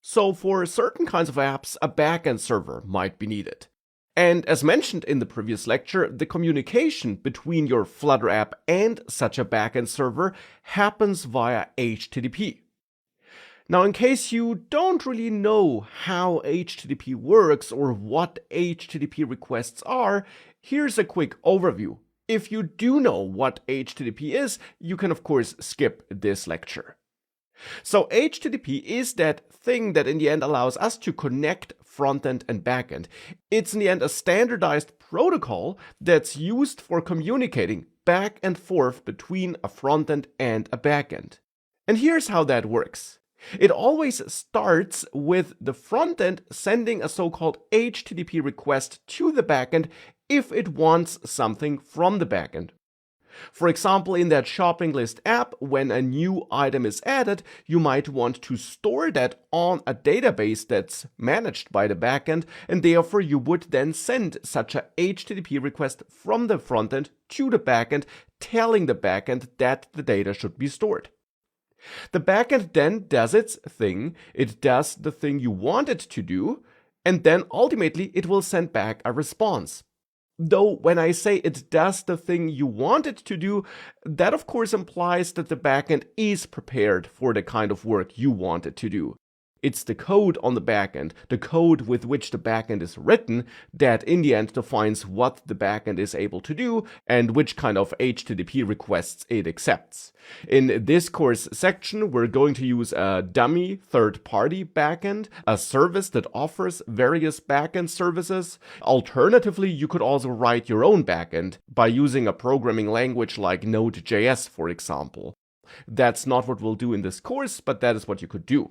So for certain kinds of apps, a backend server might be needed. And as mentioned in the previous lecture, the communication between your Flutter app and such a backend server happens via HTTP. Now, in case you don't really know how HTTP works or what HTTP requests are, here's a quick overview. If you do know what HTTP is, you can of course skip this lecture. So HTTP is that thing that in the end allows us to connect frontend and backend. It's in the end a standardized protocol that's used for communicating back and forth between a frontend and a backend. And here's how that works. It always starts with the frontend sending a so-called HTTP request to the backend if it wants something from the backend. For example, in that shopping list app, when a new item is added, you might want to store that on a database that's managed by the backend, and therefore you would then send such a HTTP request from the frontend to the backend, telling the backend that the data should be stored. The backend then does its thing, it does the thing you want it to do, and then ultimately it will send back a response. Though when I say it does the thing you want it to do, that of course implies that the backend is prepared for the kind of work you want it to do. It's the code on the backend, the code with which the backend is written, that in the end defines what the backend is able to do and which kind of HTTP requests it accepts. In this course section, we're going to use a dummy third-party backend, a service that offers various backend services. Alternatively, you could also write your own backend by using a programming language like Node.js, for example. That's not what we'll do in this course, but that is what you could do.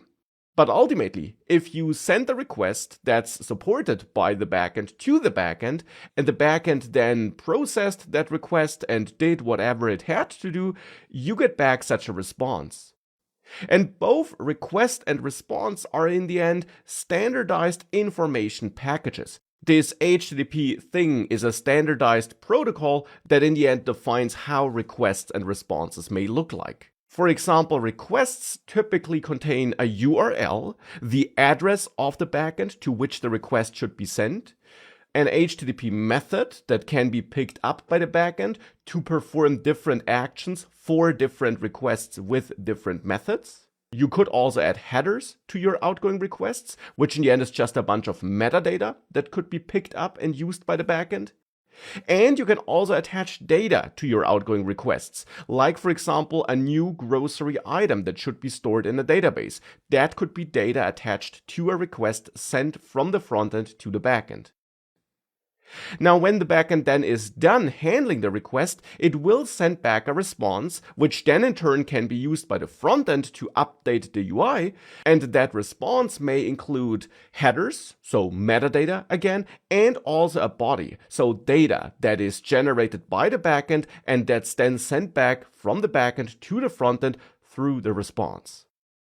But ultimately, if you send a request that's supported by the backend to the backend, and the backend then processed that request and did whatever it had to do, you get back such a response. And both request and response are in the end standardized information packages. This HTTP thing is a standardized protocol that in the end defines how requests and responses may look like. For example, requests typically contain a URL, the address of the backend to which the request should be sent, an HTTP method that can be picked up by the backend to perform different actions for different requests with different methods. You could also add headers to your outgoing requests, which in the end is just a bunch of metadata that could be picked up and used by the backend. And you can also attach data to your outgoing requests, like for example a new grocery item that should be stored in a database. That could be data attached to a request sent from the frontend to the backend. Now, when the backend then is done handling the request, it will send back a response, which then in turn can be used by the frontend to update the UI, and that response may include headers, so metadata again, and also a body, so data that is generated by the backend and that's then sent back from the backend to the frontend through the response.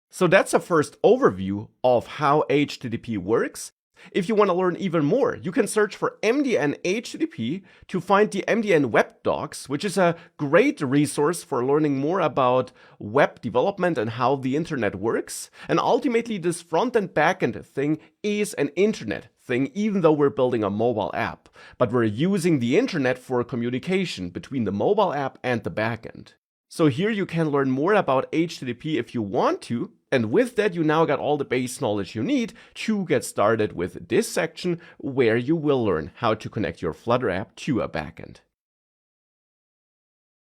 So that's a first overview of how HTTP works. If you want to learn even more, you can search for MDN HTTP to find the MDN web docs, which is a great resource for learning more about web development and how the internet works. And ultimately, this front and backend thing is an internet thing, even though we're building a mobile app. But we're using the internet for communication between the mobile app and the backend. So here you can learn more about HTTP if you want to, and with that you now got all the base knowledge you need to get started with this section where you will learn how to connect your Flutter app to a backend.